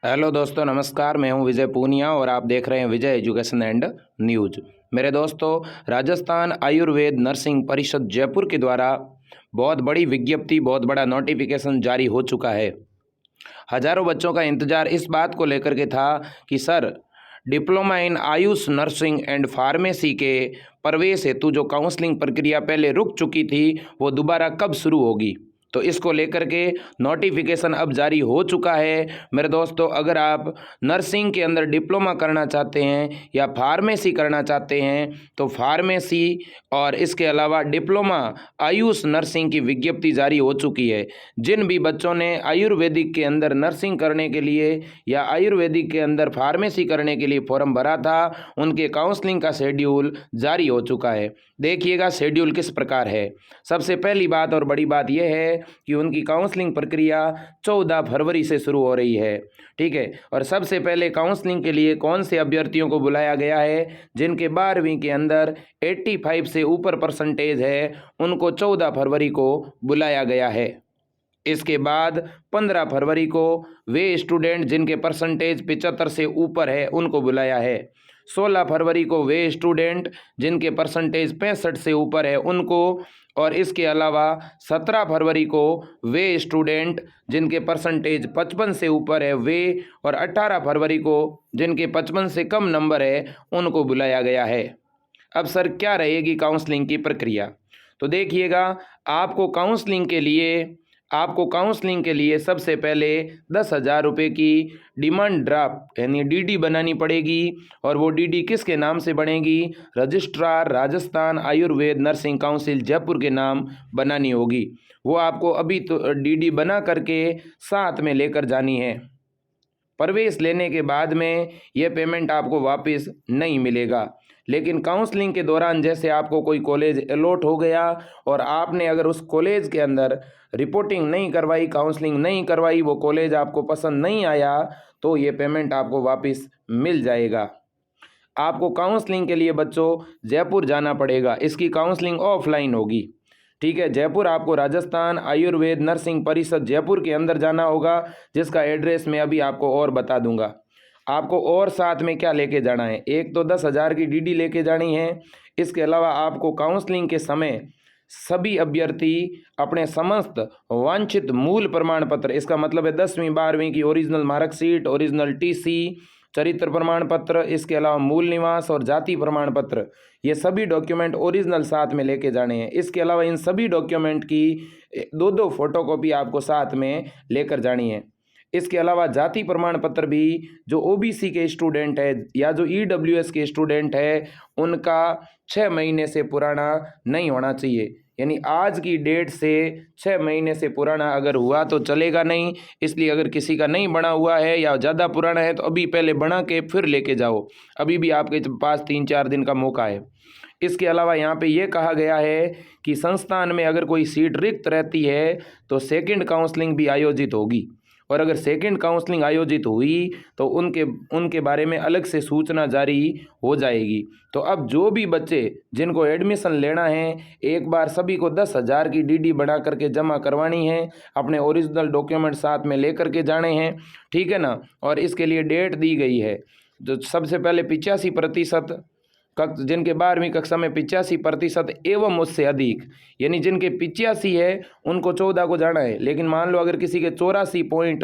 Hello दोस्तों, नमस्कार। मैं हूं विजय पूनिया और आप देख रहे हैं विजय एजुकेशन एंड न्यूज। मेरे दोस्तों, राजस्थान आयुर्वेद नर्सिंग परिषद जयपुर के द्वारा बहुत बड़ी विज्ञप्ति, बहुत बड़ा नोटिफिकेशन जारी हो चुका है। हजारों बच्चों का इंतजार इस बात को लेकर के था कि sir, diploma in Ayush nursing and pharmacy के प्रवेश हेतु जो काउंसलिंग प्रक्रिया पहले रुक चुकी थी वो दोबारा कब शुरू होगी। तो इसको लेकर के नोटिफिकेशन अब जारी हो चुका है। मेरे दोस्तों, अगर आप नर्सिंग के अंदर डिप्लोमा करना चाहते हैं या फार्मेसी करना चाहते हैं तो फार्मेसी और इसके अलावा डिप्लोमा आयुष नर्सिंग की विज्ञप्ति जारी हो चुकी है। जिन भी बच्चों ने आयुर्वेदिक के अंदर नर्सिंग करने के लिए या आयुर्वेदिक के अंदर फार्मेसी करने के लिए फॉर्म भरा था, उनके काउंसलिंग का शेड्यूल जारी हो चुका है। देखिएगा शेड्यूल किस प्रकार है। सबसे पहली बात और बड़ी बात यह है कि उनकी काउंसलिंग प्रक्रिया 14 फरवरी से शुरू हो रही है। ठीक है। और सबसे पहले काउंसलिंग के लिए कौन से अभ्यर्थियों को बुलाया गया है? जिनके 12वीं के अंदर 85 से ऊपर परसेंटेज है, उनको 14 फरवरी को बुलाया गया है। इसके बाद 15 फरवरी को वे स्टूडेंट जिनके परसेंटेज 75 से ऊपर है उनको बुलाया है। 16 फरवरी को वे स्टूडेंट जिनके परसेंटेज 65 से ऊपर है उनको, और इसके अलावा 17 फरवरी को वे स्टूडेंट जिनके परसेंटेज 55 से ऊपर है वे, और 18 फरवरी को जिनके 55 से कम नंबर है उनको बुलाया गया है। अब सर, क्या रहेगी काउंसलिंग की प्रक्रिया? तो देखिएगा, आपको काउंसलिंग के लिए सबसे पहले 10,000 रुपये की डिमांड ड्राफ्ट यानी डीडी बनानी पड़ेगी। और वो डीडी किसके नाम से बनेगी? Registrar Rajasthan Ayurveda nursing council Jaipur के नाम बनानी होगी। वो आपको अभी तो डीडी बना करके साथ में लेकर जानी है। प्रवेश लेने के बाद में यह पेमेंट आपको वापस नहीं मिलेगा। लेकिन काउंसलिंग के दौरान जैसे आपको कोई कॉलेज अलॉट हो गया और आपने अगर उस कॉलेज के अंदर रिपोर्टिंग नहीं करवाई, काउंसलिंग नहीं करवाई, वो कॉलेज आपको पसंद नहीं आया, तो ये पेमेंट आपको वापस मिल जाएगा। आपको काउंसलिंग के लिए बच्चों जयपुर जाना पड़ेगा। इसकी काउंसलिंग ऑफलाइन होगी। ठीक है। जयपुर आपको राजस्थान आयुर्वेद नर्सिंग परिषद जयपुर के अंदर जाना होगा, जिसका एड्रेस मैं अभी आपको और बता दूंगा। आपको और साथ में क्या लेके जाना है? एक तो 10,000 की डीडी लेके जानी है। इसके अलावा आपको काउंसलिंग के समय सभी अभ्यर्थी अपने समस्त वांछित मूल प्रमाण पत्र, इसका मतलब है 10वीं 12वीं की ओरिजिनल मार्कशीट, ओरिजिनल टीसी, चरित्र प्रमाण पत्र, इसके अलावा मूल निवास और जाति प्रमाण पत्र, ये सभी डॉक्यूमेंट ओरिजिनल साथ में लेके जाने हैं। इसके अलावा इन सभी डॉक्यूमेंट की 2-2 फोटोकॉपी आपको साथ में लेकर जानी है। इसके अलावा जाति प्रमाण पत्र भी जो ओबीसी के स्टूडेंट है या जो ईडब्ल्यूएस के स्टूडेंट है उनका 6 महीने से पुराना नहीं होना चाहिए। यानी आज की डेट से 6 महीने से पुराना अगर हुआ तो चलेगा नहीं। इसलिए अगर किसी का नहीं बना हुआ है या ज़्यादा पुराना है तो अभी पहले बना के फिर लेके जाओ। अभी भी आपके पास 3-4 दिन का मौका है। इसके अलावा यहाँ पे ये कहा गया है कि संस्थान में अगर कोई सीट रिक्त रहती है तो सेकंड काउंसलिंग भी आयोजित होगी, और अगर सेकंड काउंसलिंग आयोजित हुई तो उनके बारे में अलग से सूचना जारी हो जाएगी। तो अब जो भी बच्चे जिनको एडमिशन लेना है, एक बार सभी को 10,000 की डीडी बना करके जमा करवानी है, अपने ओरिजिनल डॉक्यूमेंट साथ में लेकर के जाने हैं। ठीक है ना। और इसके लिए डेट दी गई है। जो सबसे पहले 85% जिनके 12वीं कक्षा में 85% एवं उससे अधिक, यानी जिनके 85 है उनको 14 को जाना है। लेकिन मान लो अगर किसी के 84 पॉइंट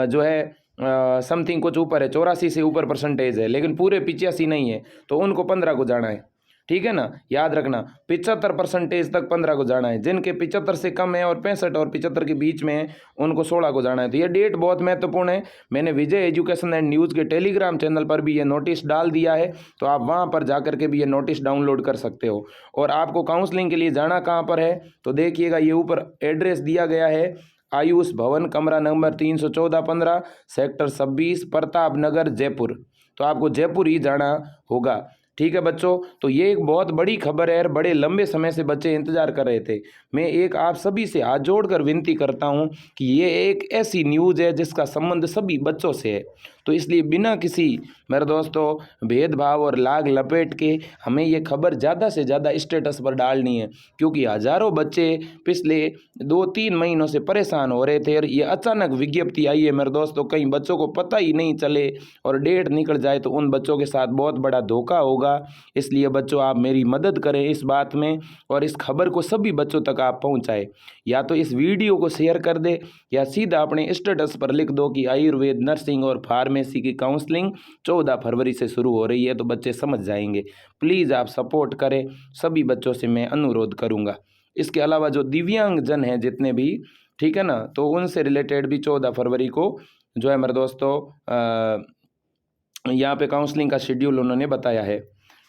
जो है समथिंग कुछ ऊपर है, 84 से ऊपर परसेंटेज है लेकिन पूरे 85 नहीं है, तो उनको 15 को जाना है। ठीक है ना। याद रखना, 75% तक 15 को जाना है। जिनके 75 से कम है और 65 और 75 के बीच में है उनको 16 को जाना है। तो ये डेट बहुत महत्वपूर्ण है। मैंने विजय एजुकेशन एंड न्यूज़ के टेलीग्राम चैनल पर भी ये नोटिस डाल दिया है, तो आप वहाँ पर जा करके भी ये नोटिस डाउनलोड कर सकते हो। और आपको काउंसलिंग के लिए जाना कहाँ पर है? तो देखिएगा, ये ऊपर एड्रेस दिया गया है। आयुष भवन, कमरा नंबर 314-15, सेक्टर 26, प्रताप नगर, जयपुर। तो आपको जयपुर ही जाना होगा। ठीक है बच्चों, तो ये एक बहुत बड़ी खबर है और बड़े लंबे समय से बच्चे इंतजार कर रहे थे। मैं एक आप सभी से हाथ जोड़कर विनती करता हूँ कि ये एक ऐसी न्यूज़ है जिसका संबंध सभी बच्चों से है, तो इसलिए बिना किसी मेरे दोस्तों भेदभाव और लाग लपेट के हमें ये खबर ज़्यादा से ज़्यादा स्टेटस पर डालनी है, क्योंकि हज़ारों बच्चे पिछले 2-3 महीनों से परेशान हो रहे थे और ये अचानक विज्ञप्ति आई है मेरे दोस्तों। कहीं बच्चों को पता ही नहीं चले और डेट निकल जाए तो उन बच्चों के साथ बहुत बड़ा धोखा होगा। इसलिए बच्चों आप मेरी मदद करें इस बात में और इस खबर को सभी बच्चों तक आप पहुंचाएं। या तो इस वीडियो को शेयर कर दे या सीधा अपने स्टेटस पर लिख दो कि आयुर्वेद नर्सिंग और फार्मेसी की काउंसलिंग 14 फरवरी से शुरू हो रही है, तो बच्चे समझ जाएंगे। प्लीज़ आप सपोर्ट करें, सभी बच्चों से मैं अनुरोध करूँगा। इसके अलावा जो दिव्यांगजन हैं जितने भी, ठीक है ना, तो उनसे रिलेटेड भी 14 फरवरी को जो है मेरे दोस्तों यहाँ पे काउंसलिंग का शेड्यूल उन्होंने बताया है।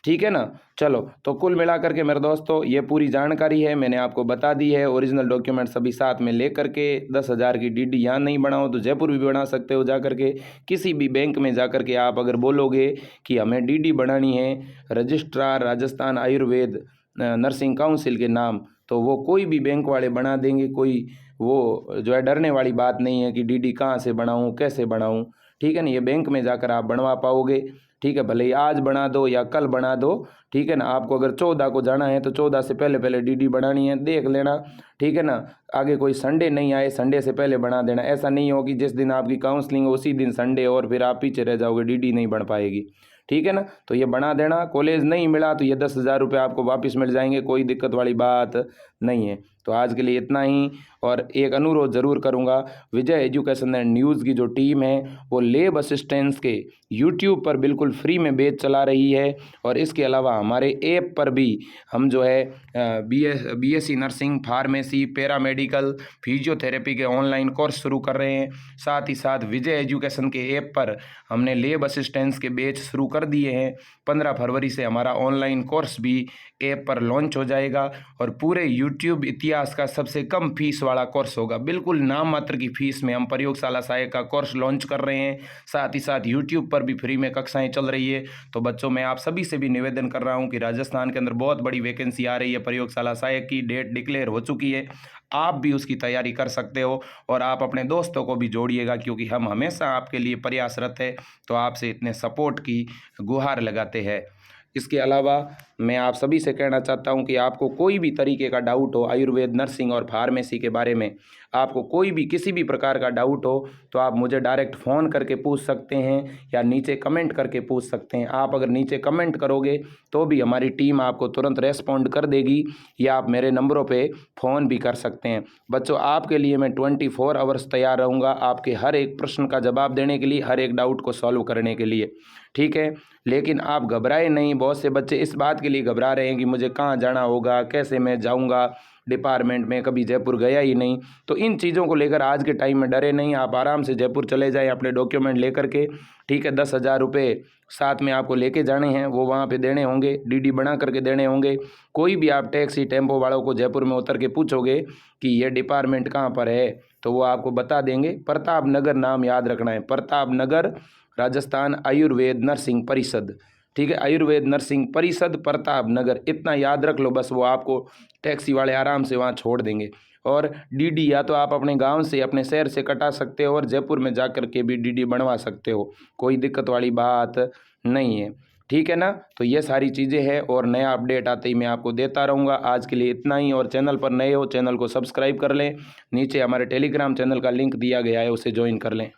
ठीक है ना। चलो, तो कुल मिलाकर के मेरे दोस्तों ये पूरी जानकारी है, मैंने आपको बता दी है। ओरिजिनल डॉक्यूमेंट सभी साथ में ले करके 10,000 की डीडी यहाँ नहीं बनाओ तो जयपुर भी बना सकते हो। जा करके किसी भी बैंक में जा करके आप अगर बोलोगे कि हमें डीडी बनानी है registrar Rajasthan Ayurveda nursing council के नाम, तो वो कोई भी बैंक वाले बना देंगे। कोई वो जो है डरने वाली बात नहीं है कि डीडी कहाँ से बनाऊँ कैसे बनाऊँ। ठीक है ना, ये बैंक में जाकर आप बनवा पाओगे। ठीक है, भले ही आज बना दो या कल बना दो। ठीक है ना, आपको अगर 14 को जाना है तो 14 से पहले पहले डीडी बनानी है, देख लेना। ठीक है ना, आगे कोई संडे नहीं आए, संडे से पहले बना देना। ऐसा नहीं हो कि जिस दिन आपकी काउंसलिंग हो उसी दिन संडे और फिर आप पीछे रह जाओगे, डीडी नहीं बन पाएगी। ठीक है ना, तो ये बना देना। कॉलेज नहीं मिला तो ये 10,000 रुपये आपको वापस मिल जाएंगे, कोई दिक्कत वाली बात नहीं है। तो आज के लिए इतना ही। और एक अनुरोध ज़रूर करूंगा, विजय एजुकेशन एंड न्यूज़ की जो टीम है वो लैब असिस्टेंट्स के यूट्यूब पर बिल्कुल फ्री में बैच चला रही है। और इसके अलावा हमारे ऐप पर भी हम जो है BSc nursing, pharmacy, paramedical, physiotherapy के ऑनलाइन कोर्स शुरू कर रहे हैं। साथ ही साथ विजय एजुकेशन के ऐप पर हमने लैब असिस्टेंट्स के बैच शुरू कर दिए हैं। 15 फरवरी से हमारा ऑनलाइन कोर्स भी ऐप पर लॉन्च हो जाएगा और पूरे यूट्यूब इतिहास का सबसे कम फीस वाला कोर्स होगा। बिल्कुल नाम मात्र की फीस में हम प्रयोगशाला सहायक का कोर्स लॉन्च कर रहे हैं। साथ ही साथ यूट्यूब पर भी फ्री में कक्षाएं चल रही है। तो बच्चों, मैं आप सभी से भी निवेदन कर रहा हूं कि राजस्थान के अंदर बहुत बड़ी वैकेंसी आ रही है प्रयोगशाला सहायक की, डेट डिक्लेयर हो चुकी है। आप भी उसकी तैयारी कर सकते हो और आप अपने दोस्तों को भी जोड़िएगा, क्योंकि हम हमेशा आपके लिए प्रयासरत है। तो आपसे इतने सपोर्ट की गुहार लगाते हैं। इसके अलावा मैं आप सभी से कहना चाहता हूं कि आपको कोई भी तरीके का डाउट हो आयुर्वेद नर्सिंग और फार्मेसी के बारे में, आपको कोई भी किसी भी प्रकार का डाउट हो तो आप मुझे डायरेक्ट फ़ोन करके पूछ सकते हैं या नीचे कमेंट करके पूछ सकते हैं। आप अगर नीचे कमेंट करोगे तो भी हमारी टीम आपको तुरंत रेस्पॉन्ड कर देगी, या आप मेरे नंबरों पे फ़ोन भी कर सकते हैं। बच्चों, आपके लिए मैं 24 आवर्स तैयार रहूँगा आपके हर एक प्रश्न का जवाब देने के लिए, हर एक डाउट को सॉल्व करने के लिए। ठीक है, लेकिन आप घबराए नहीं। बहुत से बच्चे इस बात के लिए घबरा रहे हैं कि मुझे कहाँ जाना होगा, कैसे मैं जाऊँगा डिपार्टमेंट में, कभी जयपुर गया ही नहीं। तो इन चीज़ों को लेकर आज के टाइम में डरे नहीं, आप आराम से जयपुर चले जाएं अपने डॉक्यूमेंट लेकर के। ठीक है, 10,000 रुपये साथ में आपको लेके जाने हैं, वो वहाँ पे देने होंगे, डीडी बना करके देने होंगे। कोई भी आप टैक्सी टेम्पो वालों को जयपुर में उतर के पूछोगे कि ये डिपार्टमेंट कहाँ पर है तो वो आपको बता देंगे। प्रताप नगर नाम याद रखना है, प्रताप नगर, राजस्थान आयुर्वेद नर्सिंग परिषद। ठीक है, आयुर्वेद नर्सिंग परिषद प्रताप नगर, इतना याद रख लो बस। वो आपको टैक्सी वाले आराम से वहाँ छोड़ देंगे। और डीडी या तो आप अपने गांव से, अपने शहर से कटा सकते हो और जयपुर में जा कर के भी डीडी बनवा सकते हो, कोई दिक्कत वाली बात नहीं है। ठीक है ना, तो ये सारी चीज़ें हैं और नया अपडेट आते ही मैं आपको देता रहूँगा। आज के लिए इतना ही। और चैनल पर नए हो, चैनल को सब्सक्राइब कर लें। नीचे हमारे टेलीग्राम चैनल का लिंक दिया गया है, उसे ज्वाइन कर लें।